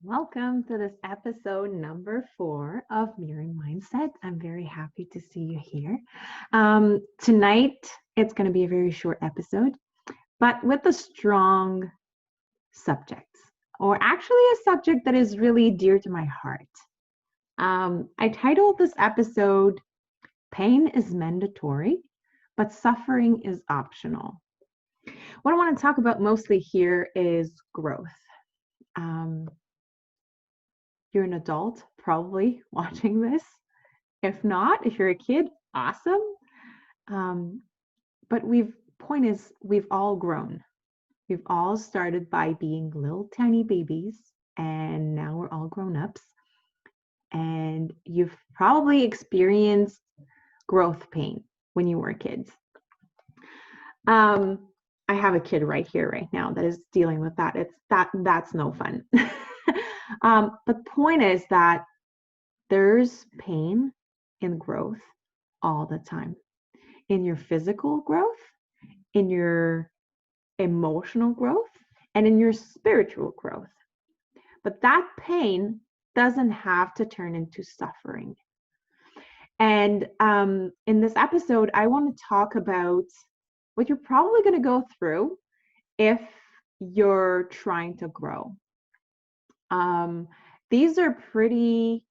Welcome to this episode number 4 of Myriam Mindset. I'm very happy to see you here. Tonight, it's going to be a very short episode, but with a strong subject, or actually a subject that is really dear to my heart. I titled this episode, Pain is Mandatory, but Suffering is Optional. What I want to talk about mostly here is growth. Um, You're an adult probably watching this. If not, if you're a kid, awesome. Um, but point is, we've all grown. We've all started by being little tiny babies, and now we're all grown ups. And you've probably experienced growth pain when you were kids. I have a kid right here, right now, that is dealing with that. That's no fun. But point is that there's pain in growth all the time, in your physical growth, in your emotional growth, and in your spiritual growth. But that pain doesn't have to turn into suffering. And in this episode, I want to talk about what you're probably going to go through if you're trying to grow. These are pretty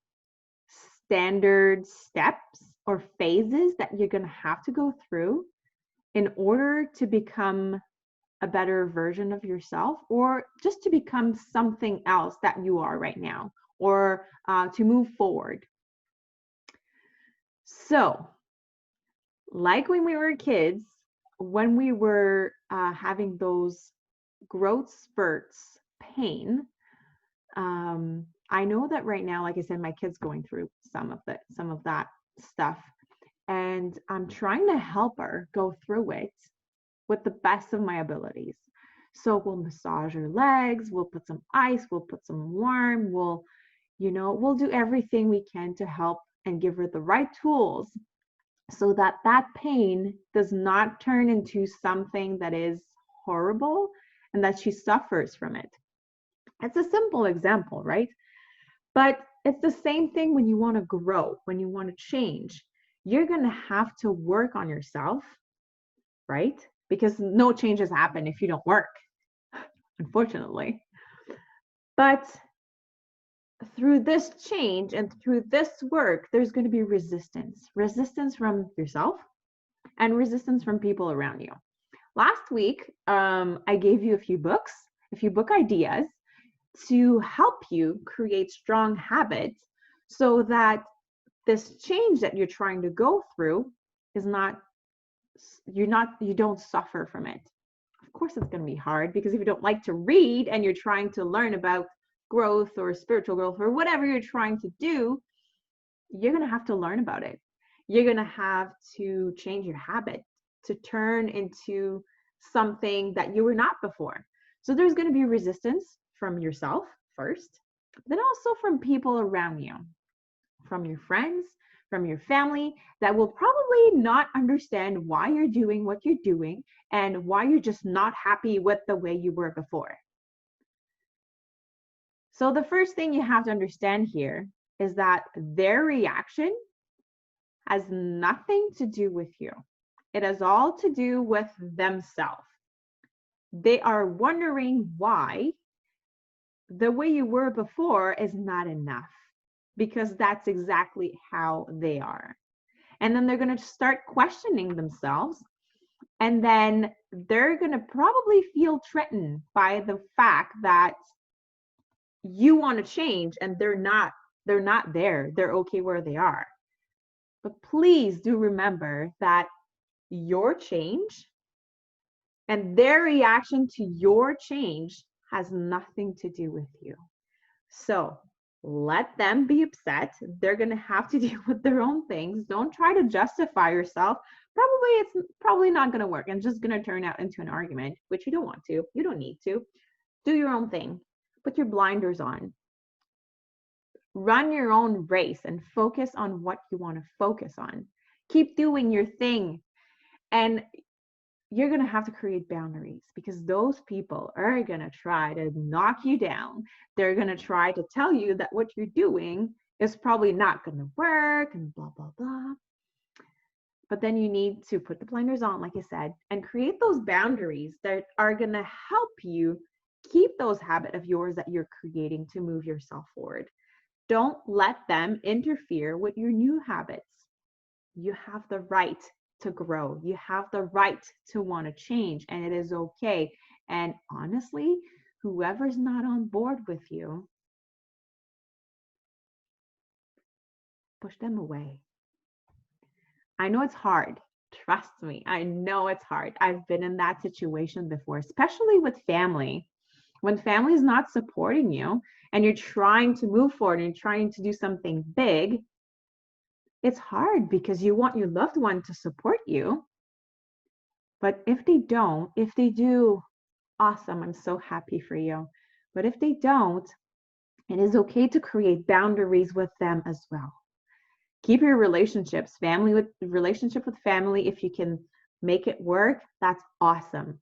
standard steps or phases that you're going to have to go through in order to become a better version of yourself, or just to become something else that you are right now, or to move forward. So, like when we were kids, when we were having those growth spurts, pain, I know that right now, like I said, my kid's going through some of that stuff, and I'm trying to help her go through it with the best of my abilities. So we'll massage her legs, we'll put some ice, we'll put some warm, we'll do everything we can to help and give her the right tools so that that pain does not turn into something that is horrible and that she suffers from it. It's a simple example, right? But it's the same thing when you want to grow, when you want to change. You're going to have to work on yourself, right? Because no changes happen if you don't work, unfortunately. But through this change and through this work, there's going to be resistance from yourself and resistance from people around you. Last week, I gave you a few book ideas to help you create strong habits so that this change that you're trying to go through is not, you don't suffer from it. Of course, it's going to be hard because if you don't like to read and you're trying to learn about growth or spiritual growth or whatever you're trying to do, you're going to have to learn about it. You're going to have to change your habit to turn into something that you were not before. So there's going to be resistance from yourself first, then also from people around you, from your friends, from your family that will probably not understand why you're doing what you're doing and why you're just not happy with the way you were before. So the first thing you have to understand here is that their reaction has nothing to do with you. It has all to do with themselves. They are wondering why the way you were before is not enough, because that's exactly how they are. And then they're going to start questioning themselves. And then they're going to probably feel threatened by the fact that you want to change and they're not there. They're okay where they are. But please do remember that your change and their reaction to your change has nothing to do with you. So let them be upset. They're going to have to deal with their own things. Don't try to justify yourself. It's probably not going to work and just going to turn out into an argument, which you don't want to. You don't need to. Do your own thing. Put your blinders on. Run your own race and focus on what you want to focus on. Keep doing your thing. And you're going to have to create boundaries, because those people are going to try to knock you down. They're going to try to tell you that what you're doing is probably not going to work and blah, blah, blah. But then you need to put the blinders on, like I said, and create those boundaries that are going to help you keep those habits of yours that you're creating to move yourself forward. Don't let them interfere with your new habits. You have the right to grow. You have the right to want to change, and it is okay. And honestly, whoever's not on board with you, push them away. I know it's hard. Trust me, I know it's hard. I've been in that situation before, especially with family. When family is not supporting you and you're trying to move forward and you're trying to do something big, it's hard because you want your loved one to support you. But if they don't, if they do, awesome, I'm so happy for you. But if they don't, it is okay to create boundaries with them as well. Keep your relationships, relationship with family, if you can make it work, that's awesome.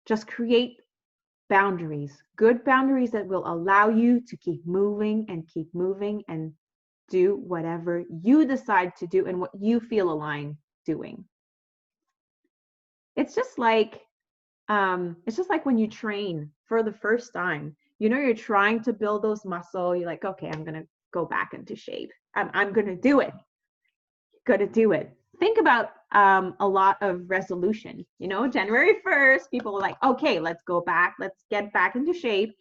Just create boundaries, good boundaries that will allow you to keep moving and do whatever you decide to do and what you feel aligned doing. It's just like when you train for the first time. You're trying to build those muscle. You're like, okay, I'm gonna go back into shape. I'm gonna do it. You're gonna do it. Think about a lot of resolution. January 1st, people are like, okay, let's go back. Let's get back into shape.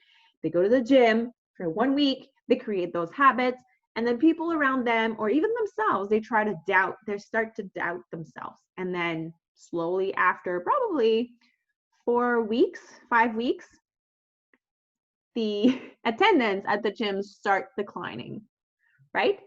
They go to the gym for 1 week. They create those habits. And then people around them, or even themselves, they start to doubt themselves. And then slowly after probably 4 weeks, 5 weeks, the attendance at the gym start declining, right?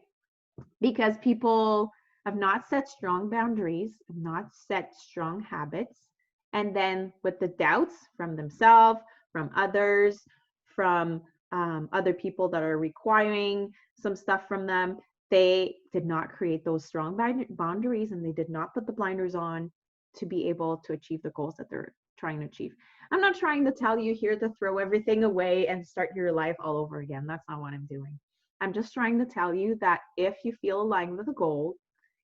Because people have not set strong boundaries, have not set strong habits. And then with the doubts from themselves, from others, from other people that are requiring some stuff from them, they did not create those strong boundaries, and they did not put the blinders on to be able to achieve the goals that they're trying to achieve. I'm not trying to tell you here to throw everything away and start your life all over again. That's not what I'm doing. I'm just trying to tell you that if you feel aligned with a goal,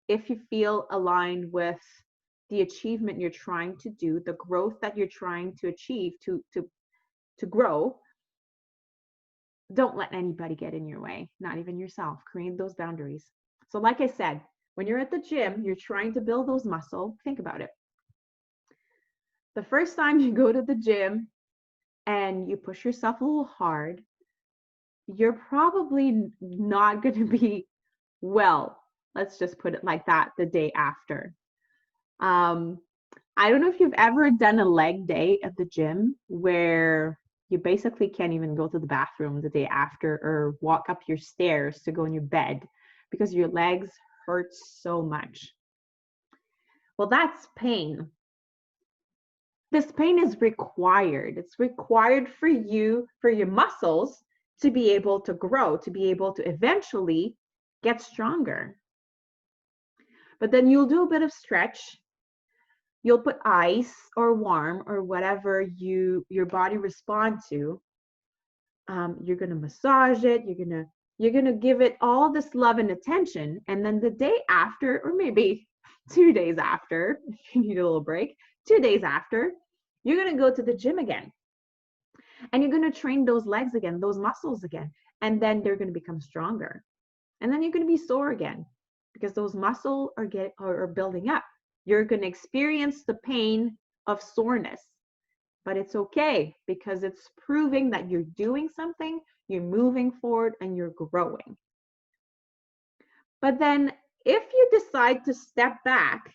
if you feel aligned with the achievement you're trying to do, the growth that you're trying to achieve to grow, don't let anybody get in your way, not even yourself. Create those boundaries. So like I said, when you're at the gym, you're trying to build those muscle, think about it. The first time you go to the gym and you push yourself a little hard, you're probably not going to be well. Let's just put it like that, the day after. I don't know if you've ever done a leg day at the gym where you basically can't even go to the bathroom the day after or walk up your stairs to go in your bed because your legs hurt so much. Well, that's pain. This pain is required. It's required for you, for your muscles to be able to grow, to be able to eventually get stronger. But then you'll do a bit of stretch. You'll put ice or warm or whatever your body respond to. You're gonna massage it. You're gonna give it all this love and attention. And then the day after, or maybe 2 days after, if you need a little break, 2 days after, you're gonna go to the gym again. And you're gonna train those legs again, those muscles again. And then they're gonna become stronger. And then you're gonna be sore again because those muscles are building up. You're going to experience the pain of soreness, but it's okay because it's proving that you're doing something, you're moving forward, and you're growing. But then if you decide to step back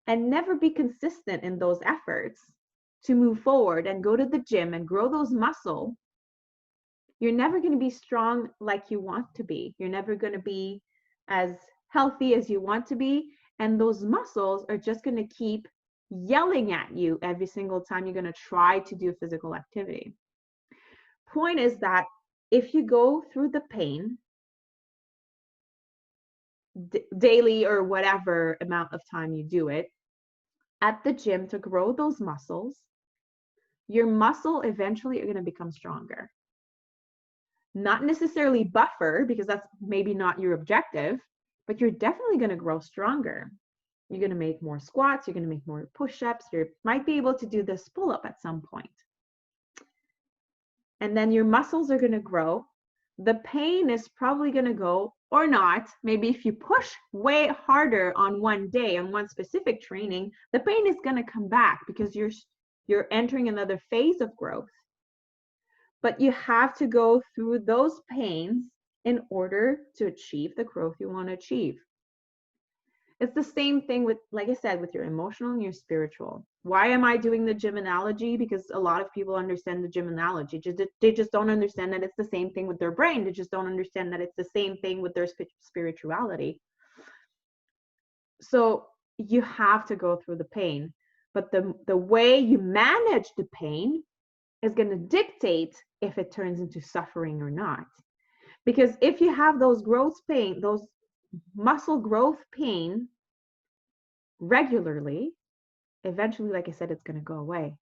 and never be consistent in those efforts to move forward and go to the gym and grow those muscles, you're never going to be strong like you want to be. You're never going to be as healthy as you want to be. And those muscles are just going to keep yelling at you every single time you're going to try to do physical activity. Point is that if you go through the pain daily or whatever amount of time you do it, at the gym to grow those muscles, your muscle eventually are going to become stronger. Not necessarily buffer, because that's maybe not your objective, but you're definitely going to grow stronger. You're going to make more squats, you're going to make more push-ups, you might be able to do this pull-up at some point. And then your muscles are going to grow. The pain is probably going to go, or not. Maybe if you push way harder on one day, on one specific training, the pain is going to come back because you're entering another phase of growth. But you have to go through those pains in order to achieve the growth you want to achieve. It's the same thing with, like I said, with your emotional and your spiritual. Why am I doing the gym analogy? Because a lot of people understand the gym analogy. They just don't understand that it's the same thing with their brain. They just don't understand that it's the same thing with their spirituality. So you have to go through the pain. But the way you manage the pain is going to dictate if it turns into suffering or not. Because if you have those growth pain, those muscle growth pain regularly, eventually, like I said, it's going to go away.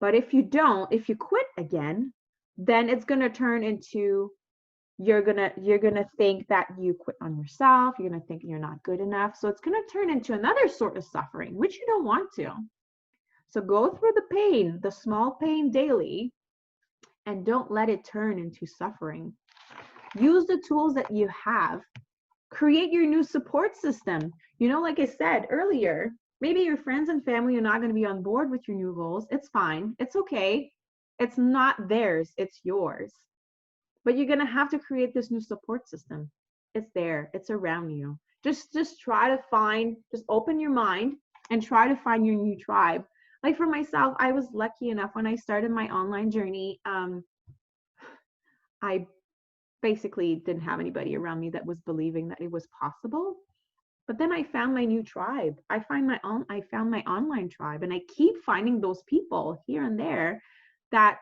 But if you don't, if you quit again, then it's going to turn into you're going to think that you quit on yourself, you're going to think you're not good enough. So it's going to turn into another sort of suffering, which you don't want to. So go through the pain, the small pain daily, and don't let it turn into suffering. Use the tools that you have. Create your new support system. Like I said earlier, maybe your friends and family are not going to be on board with your new goals. It's fine. It's okay. It's not theirs. It's yours. But you're going to have to create this new support system. It's there. It's around you. Just try to just open your mind and try to find your new tribe. Like for myself, I was lucky enough when I started my online journey. I basically didn't have anybody around me that was believing that it was possible. But then I found my new tribe. I found my online tribe, and I keep finding those people here and there that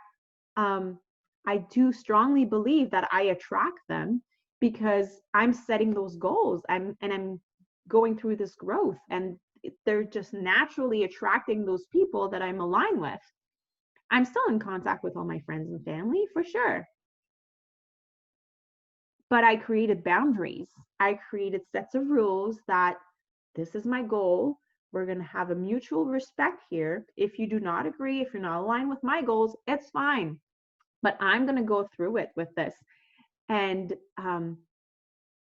I do strongly believe that I attract them because I'm setting those goals. I'm going through this growth, and they're just naturally attracting those people that I'm aligned with. I'm still in contact with all my friends and family for sure. But I created boundaries. I created sets of rules that this is my goal. We're going to have a mutual respect here. If you do not agree, if you're not aligned with my goals, it's fine. But I'm going to go through it with this. And I'm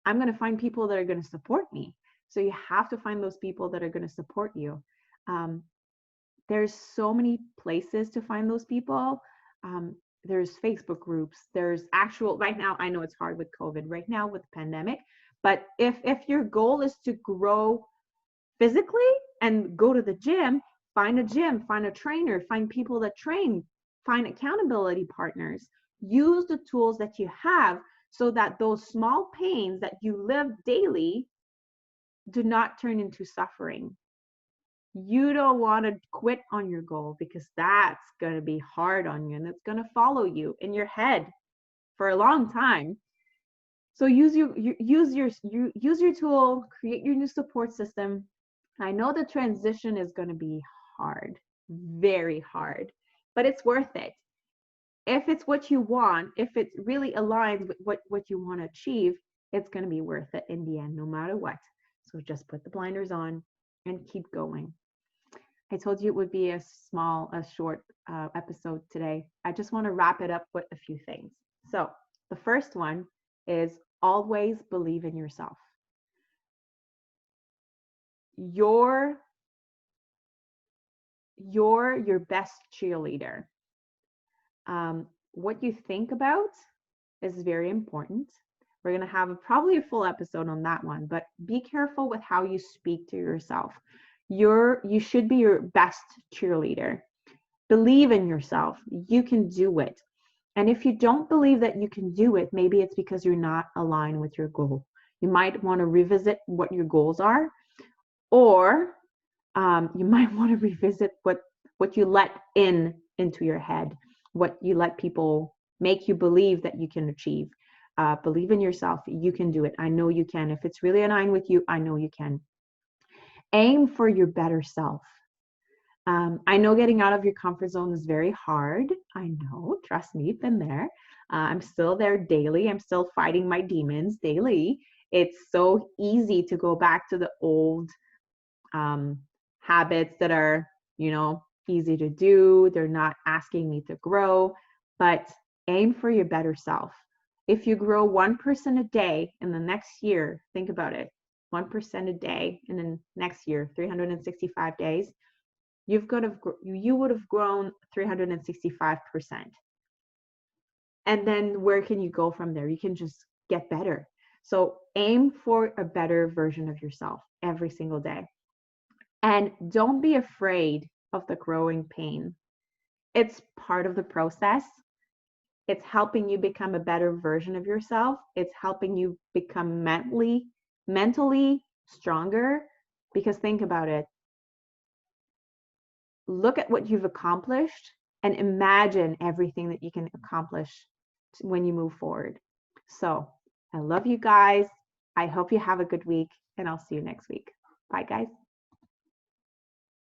going to find people that are going to support me. So you have to find those people that are going to support you. There's so many places to find those people. There's Facebook groups. There's right now, I know it's hard with COVID right now with the pandemic, but if your goal is to grow physically and go to the gym, find a trainer, find people that train, find accountability partners, use the tools that you have so that those small pains that you live daily do not turn into suffering. You don't want to quit on your goal because that's going to be hard on you and it's going to follow you in your head for a long time. So use your tool, create your new support system. I know the transition is going to be hard, very hard, but it's worth it. If it's what you want, if it really aligns with what you want to achieve, it's going to be worth it in the end, no matter what. So just put the blinders on and keep going. I told you it would be a short episode today. I just want to wrap it up with a few things. So the first one is always believe in yourself. You're your best cheerleader. What you think about is very important. We're going to have probably a full episode on that one, but be careful with how you speak to yourself. You should be your best cheerleader. Believe in yourself. You can do it. And if you don't believe that you can do it, maybe it's because you're not aligned with your goal. You might want to revisit what your goals are, or you might want to revisit what you let into your head, what you let people make you believe that you can achieve. Believe in yourself. You can do it. I know you can. If it's really aligned with you, I know you can. Aim for your better self. I know getting out of your comfort zone is very hard. I know, trust me, been there. I'm still there daily. I'm still fighting my demons daily. It's so easy to go back to the old habits that are, easy to do. They're not asking me to grow, but aim for your better self. If you grow 1% a day in the next year, think about it, 1% a day in the next year, 365 days, you would have grown 365%. And then where can you go from there? You can just get better. So aim for a better version of yourself every single day. And don't be afraid of the growing pain. It's part of the process. It's helping you become a better version of yourself. It's helping you become mentally stronger. Because think about it. Look at what you've accomplished and imagine everything that you can accomplish when you move forward. So I love you guys. I hope you have a good week, and I'll see you next week. Bye, guys.